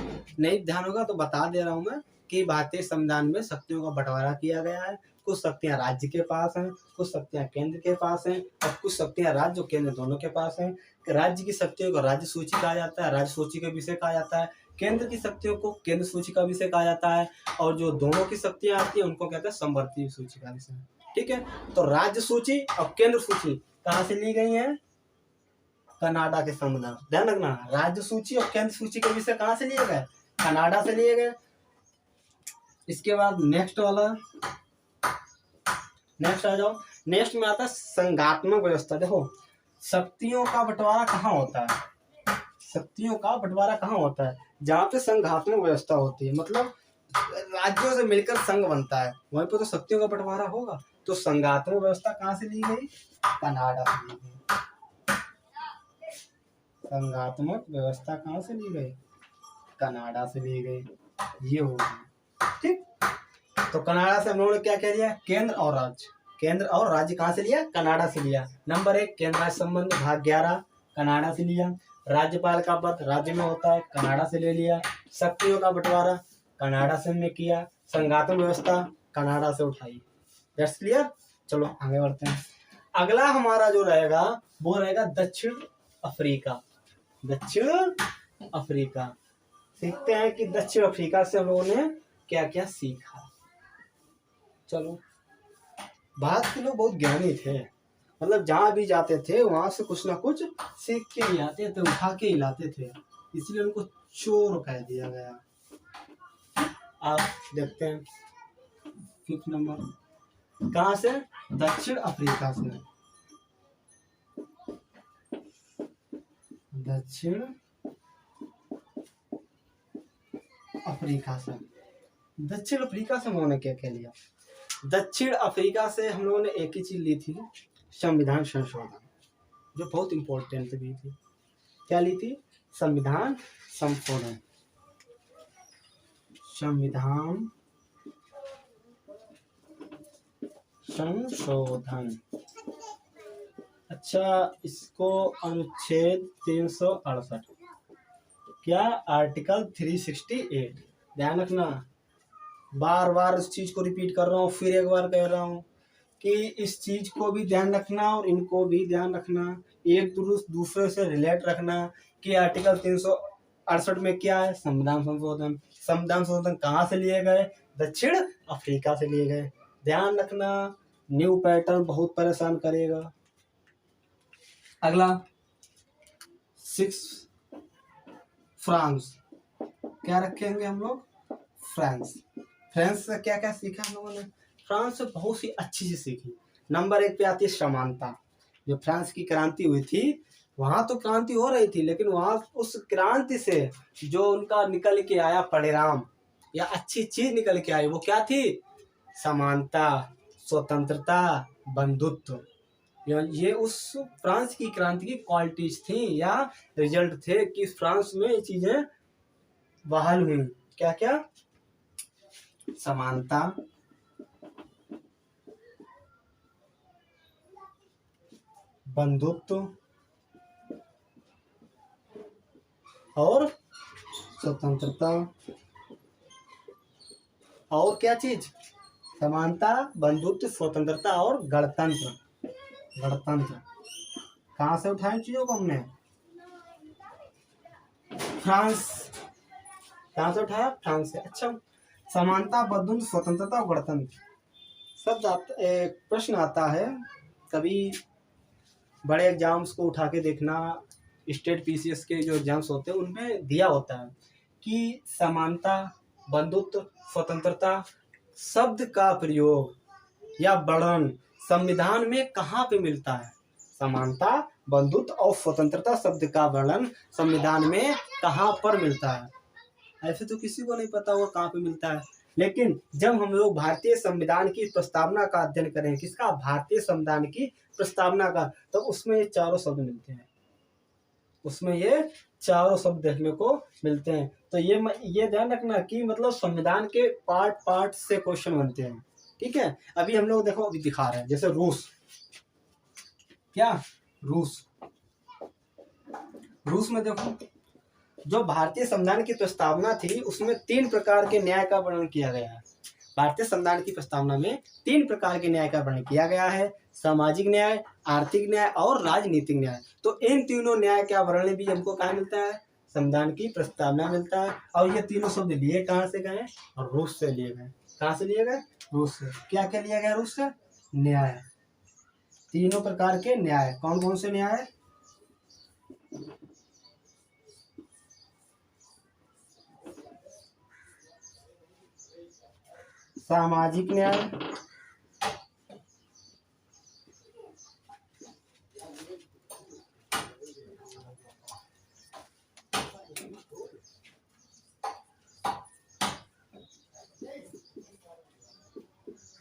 नहीं ध्यान होगा तो बता दे रहा हूं मैं कि भारतीय संविधान में शक्तियों का बंटवारा किया गया है। कुछ शक्तियां राज्य के पास हैं, कुछ शक्तियां केंद्र के पास हैं, और कुछ शक्तियां राज्य और केंद्र दोनों के पास हैं। राज्य की शक्तियों को राज्य सूची कहा जाता है, राज्य सूची का विषय कहा जाता है। केंद्र की शक्तियों को केंद्र सूची का विषय कहा जाता है, और जो दोनों की शक्तियां आती है उनको कहते हैं समवर्ती सूची का विषय, ठीक है। तो राज्य सूची और केंद्र सूची कहाँ से ली गई है, कनाडा के संविधान। ध्यान रखना, राज्य सूची और केंद्र सूची के विषय कहाँ से लिए गए, कनाडा से लिए गए। इसके बाद नेक्स्ट वाला, नेक्स्ट आ जाओ। नेक्स्ट में आता है संघात्मक व्यवस्था। देखो शक्तियों का बंटवारा कहाँ होता है, शक्तियों का बंटवारा कहाँ होता है, जहाँ पे संघात्मक व्यवस्था होती है, मतलब राज्यों से मिलकर संघ बनता है, वहीं पर तो शक्तियों का बंटवारा होगा। तो संघात्मक व्यवस्था कहाँ से ली गई, कनाडा से ली गई। संघात्मक व्यवस्था कहाँ से ली गई, कनाडा से ली गई। ये हो गया, ठीक। तो कनाडा से हम लोगों ने क्या कह दिया, केंद्र और राज्य। केंद्र और राज्य कहाँ से लिया, कनाडा से लिया। नंबर 1 केंद्र राज्य संबंध भाग 11 कनाडा से लिया। राज्यपाल का पद राज्य में होता है, कनाडा से ले लिया। शक्तियों का बंटवारा कनाडा से हमने किया। संघात्मक व्यवस्था कनाडा से उठाई। That's clear. चलो आगे बढ़ते हैं। अगला हमारा जो रहेगा वो रहेगा दक्षिण अफ्रीका। दक्षिण अफ्रीका सीखते हैं कि दक्षिण अफ्रीका से हम लोगों ने क्या क्या सीखा। चलो, भारत के लोग बहुत ज्ञानी थे, मतलब जहां भी जाते थे वहां से कुछ ना कुछ सीख के ही आते थे, उठा के ही लाते थे। इसलिए उनको चोर कह दिया गया। आप देखते हैं 5th नंबर, कहाँ से? दक्षिण अफ्रीका से। दक्षिण अफ्रीका से। दक्षिण अफ्रीका से हम लोगों ने क्या क्या लिया? दक्षिण अफ्रीका से हम लोगों ने एक ही चीज ली थी, संविधान संशोधन, जो बहुत इंपॉर्टेंट भी थी। क्या ली थी? संविधान संशोधन। संविधान संशोधन। अच्छा, इसको अनुच्छेद 368, क्या? आर्टिकल 368। ध्यान रखना, बार बार इस चीज को रिपीट कर रहा हूँ, फिर एक बार कह रहा हूँ कि इस चीज को भी ध्यान रखना और इनको भी ध्यान रखना, एक दूसरे से रिलेट रखना कि आर्टिकल 368 में क्या है? संविधान संशोधन। संविधान संशोधन कहाँ से लिए गए? दक्षिण अफ्रीका से लिए गए। ध्यान रखना, न्यू पैटर्न बहुत परेशान करेगा। अगला 6, फ्रांस। क्या रखेंगे हम लोग? फ्रांस। फ्रांस से क्या क्या सीखा हम लोगों ने? फ्रांस से बहुत सी अच्छी चीज सीखी। नंबर 1 पे आती है समानता। जो फ्रांस की क्रांति हुई थी, वहां तो क्रांति हो रही थी, लेकिन वहां उस क्रांति से जो उनका निकल के आया परिणाम या अच्छी चीज निकल के आई, वो क्या थी? समानता, स्वतंत्रता, बंधुत्व। ये उस फ्रांस की क्रांति की क्वालिटीज थी या रिजल्ट थे कि फ्रांस में ये चीजें बहाल हुई। क्या क्या? समानता, बंधुत्व और स्वतंत्रता। और क्या चीज? समानता, बंधुत्व, स्वतंत्रता और गणतंत्र। गणतंत्र कहाँ से उठाए चीजों को हमने? फ्रांस। कहाँ से उठाया? फ्रांस से। अच्छा, समानता, बंधुत्व, स्वतंत्रता और गणतंत्र शब्द एक प्रश्न आता है कभी, बड़े एग्जाम्स को उठा के देखना, स्टेट पीसीएस के जो एग्जाम्स होते हैं उनमें दिया होता है कि समानता, बंधुत्व, स्वतंत्रता शब्द का प्रयोग या वर्णन संविधान में कहाँ पे मिलता है? समानता, बंधुत्व और स्वतंत्रता शब्द का वर्णन संविधान में कहाँ पर मिलता है? ऐसे तो किसी को नहीं पता होगा कहाँ पे मिलता है, लेकिन जब हम लोग भारतीय संविधान की प्रस्तावना का अध्ययन करें, किसका? भारतीय संविधान की प्रस्तावना का, तो उसमें ये चारों शब्द मिलते हैं। उसमें ये चारों शब्द देखने को मिलते हैं। तो ये ध्यान रखना कि मतलब संविधान के पार्ट से क्वेश्चन बनते हैं। ठीक है, अभी हम लोग देखो अभी दिखा रहे हैं, जैसे रूस। क्या? रूस में देखो, जो भारतीय संविधान की प्रस्तावना थी उसमें 3 प्रकार के न्याय का वर्णन किया गया है। भारतीय संविधान की प्रस्तावना में 3 प्रकार के न्याय का वर्णन किया गया है, सामाजिक न्याय, आर्थिक न्याय और राजनीतिक न्याय। तो इन तीनों न्याय का वर्णन भी हमको कहाँ मिलता है? संविधान की प्रस्तावना मिलता है। और ये तीनों शब्द लिए कहाँ से गए? और रूस से लिए गए। कहाँ से लिए गए? रूस से। क्या क्या लिया गया रूस से? न्याय। तीनों प्रकार के न्याय। कौन कौन से न्याय? सामाजिक न्याय,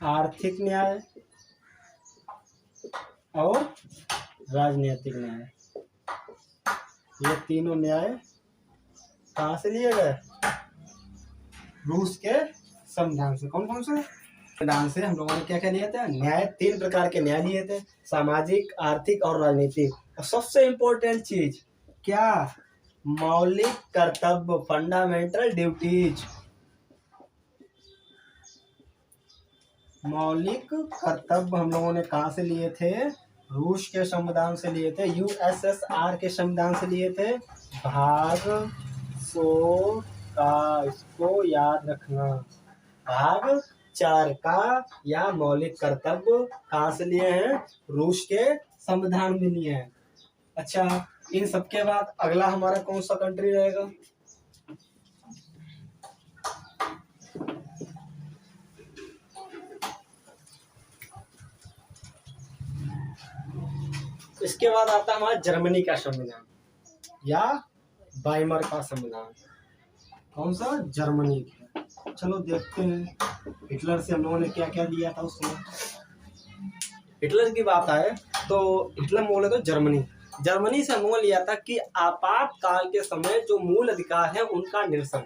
आर्थिक न्याय और राजनीतिक न्याय। ये तीनों न्याय कहाँ से लिए गए? रूस के संविधान से। कौन कौन से संविधान से हम लोगों ने क्या क्या लिए थे? न्याय। 3 प्रकार के न्याय लिए थे, सामाजिक, आर्थिक और राजनीतिक। और सबसे इम्पोर्टेंट चीज क्या? मौलिक कर्तव्य, फंडामेंटल ड्यूटीज। मौलिक कर्तव्य हम लोगों ने कहाँ से लिए थे? रूस के संविधान से लिए थे, यूएसएसआर के संविधान से लिए थे। भाग 100 का, इसको याद रखना, भाग 4 का या मौलिक कर्तव्य कहाँ से लिए हैं? रूस के संविधान में लिए हैं। अच्छा, इन सबके बाद अगला हमारा कौन सा कंट्री रहेगा? इसके बाद आता है हमारा जर्मनी का संविधान या वाइमर का संविधान। कौन सा? जर्मनी का। चलो देखते हैं हिटलर से हम लोगों ने क्या क्या लिया था उस समय। हिटलर की बात आए तो हिटलर बोले तो जर्मनी से हम लोगों ने लिया था कि आपातकाल के समय जो मूल अधिकार है उनका निरसन,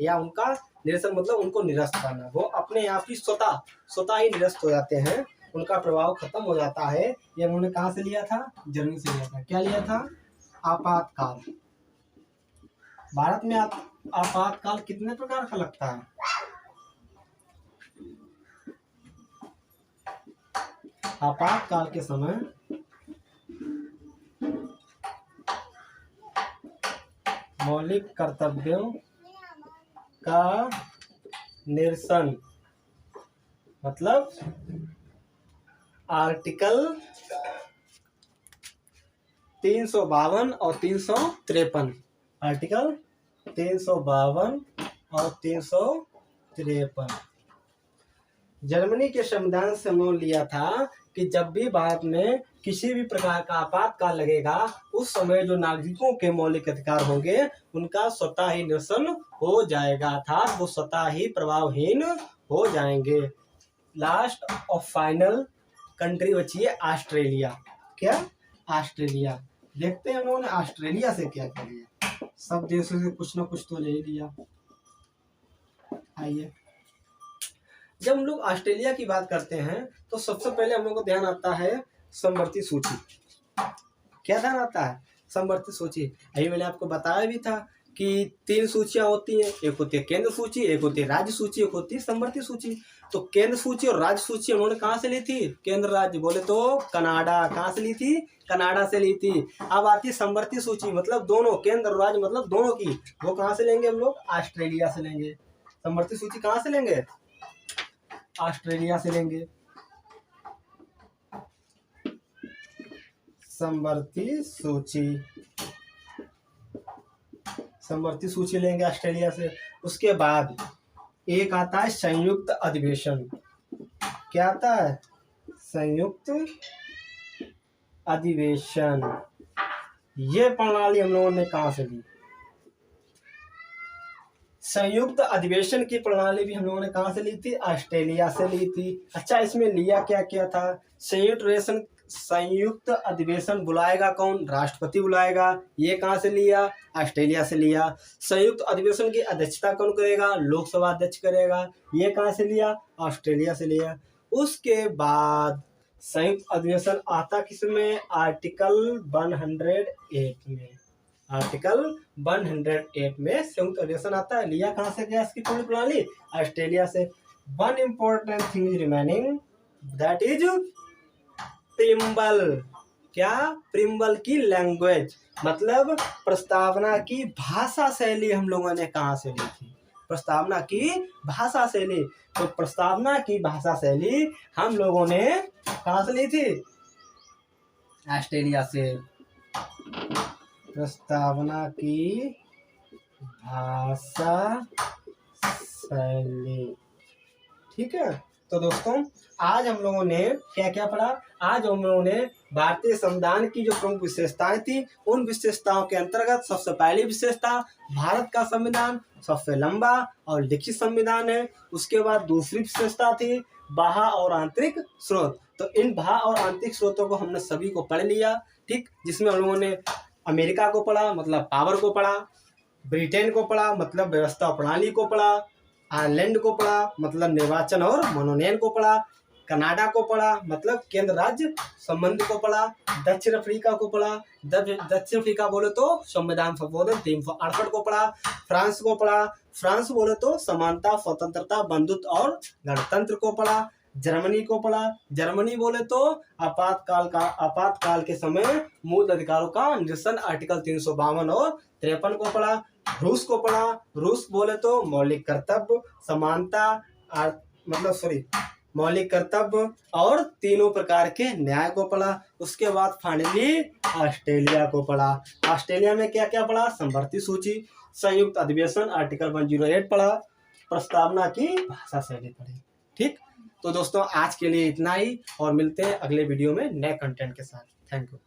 या उनका निरसन मतलब उनको निरस्त करना, वो अपने आप ही स्वतः ही निरस्त हो जाते हैं, उनका प्रभाव खत्म हो जाता है। ये उन्होंने कहाँ से लिया था? जर्मनी से लिया था। क्या लिया था? आपातकाल। भारत में आपातकाल कितने प्रकार का लगता है? आपातकाल के समय मौलिक कर्तव्यों का निरसन मतलब आर्टिकल 352 और 353, आर्टिकल 352 और 353। जर्मनी के संविधान से हमने लिया था कि जब भी भारत में किसी भी प्रकार का आपातकाल लगेगा उस समय जो नागरिकों के मौलिक अधिकार होंगे उनका स्वतः ही निरसन हो जाएगा, अर्थात वो स्वतः ही प्रभावहीन हो जाएंगे। लास्ट और फाइनल कंट्री बची है ऑस्ट्रेलिया। क्या? ऑस्ट्रेलिया। देखते हैं हम लोगों ने ऑस्ट्रेलिया से क्या क्या लिया। सब देशों से कुछ ना कुछ तो ले लिया। आइए, जब हम लोग ऑस्ट्रेलिया की बात करते हैं तो सबसे पहले हम लोग को ध्यान आता है समवर्ती सूची। क्या ध्यान आता है? समवर्ती सूची। अभी मैंने आपको बताया भी था कि 3 सूचियां होती हैं, एक होती है केंद्र सूची, एक होती है राज्य सूची, एक होती है समवर्ती सूची। तो केंद्र सूची और राज्य सूची उन्होंने कहाँ से ली थी? केंद्र राज्य बोले तो कनाडा। कहाँ से ली थी? कनाडा से ली थी। अब आती है समवर्ती सूची, मतलब दोनों, केंद्र और राज्य मतलब दोनों की, वो कहाँ से लेंगे हम लोग? ऑस्ट्रेलिया से लेंगे। समवर्ती सूची कहाँ से लेंगे? ऑस्ट्रेलिया से लेंगे। समवर्ती सूची लेंगे ऑस्ट्रेलिया से। उसके बाद एक आता है संयुक्त अधिवेशन। क्या आता है? संयुक्त अधिवेशन। ये प्रणाली हम लोगों ने कहाँ से ली? संयुक्त अधिवेशन की प्रणाली भी हम लोगों ने कहाँ से ली थी? ऑस्ट्रेलिया से ली थी। अच्छा, इसमें लिया क्या क्या था? संयुक्त अधिवेशन बुलाएगा कौन? राष्ट्रपति बुलाएगा। ये कहाँ से लिया? ऑस्ट्रेलिया से लिया। संयुक्त अधिवेशन की अध्यक्षता कौन करेगा? लोकसभा अध्यक्ष करेगा। ये कहाँ से लिया? ऑस्ट्रेलिया से लिया। उसके बाद संयुक्त अधिवेशन आता किसमें? आर्टिकल 108 में। आर्टिकल 108 में संयुक्त अधिवेशन आता है। लिया कहाँ से गया इसकी पूरी प्रणाली? ऑस्ट्रेलिया से। One important thing is remaining, that is preamble. क्या? प्रिम्बल की लैंग्वेज मतलब प्रस्तावना की भाषा शैली हम लोगों ने कहाँ से ली थी? प्रस्तावना की भाषा शैली। तो प्रस्तावना की भाषा शैली हम लोगों ने कहाँ से ली थी? ऑस्ट्रेलिया से। प्रस्तावना की भाषा शैली। ठीक है, तो दोस्तों आज हम लोगों ने क्या क्या पढ़ा? आज हम लोगों ने भारतीय संविधान की जो प्रमुख विशेषताएं थी उन विशेषताओं के अंतर्गत सबसे पहली विशेषता भारत का संविधान सबसे लंबा और लिखित संविधान है। उसके बाद दूसरी विशेषता थी बाह्य और आंतरिक स्रोत। तो इन बाह्य और आंतरिक स्रोतों को हमने सभी को पढ़ लिया। ठीक, जिसमें हम लोगों ने अमेरिका को पढ़ा मतलब पावर को पढ़ा, ब्रिटेन को पढ़ा मतलब व्यवस्था और प्रणाली को पढ़ा, आयरलैंड को पढ़ा मतलब निर्वाचन और मनोनयन को पढ़ा, कनाडा को पढ़ा मतलब केंद्र राज्य संबंध को पढ़ा, दक्षिण अफ्रीका को पढ़ा, दक्षिण अफ्रीका बोले तो संविधान संशोधन 368 को पढ़ा, फ्रांस को पढ़ा, फ्रांस बोले तो समानता, स्वतंत्रता, बंधुत्व और गणतंत्र को पढ़ा, जर्मनी को पढ़ा, जर्मनी बोले तो आपातकाल के समय मूल अधिकारों का निरसन आर्टिकल 352 और 53 को पढ़ा, रूस को पढ़ा, रूस बोले तो मौलिक कर्तव्य, समानता मौलिक कर्तव्य और तीनों प्रकार के न्याय को पढ़ा। उसके बाद फाइनली ऑस्ट्रेलिया को पढ़ा। ऑस्ट्रेलिया में क्या क्या पढ़ा? समवर्ती सूची, संयुक्त अधिवेशन आर्टिकल 108 पढ़ा, प्रस्तावना की भाषा शैली पढ़ी। ठीक, तो दोस्तों आज के लिए इतना ही और मिलते हैं अगले वीडियो में नए कंटेंट के साथ। Thank you.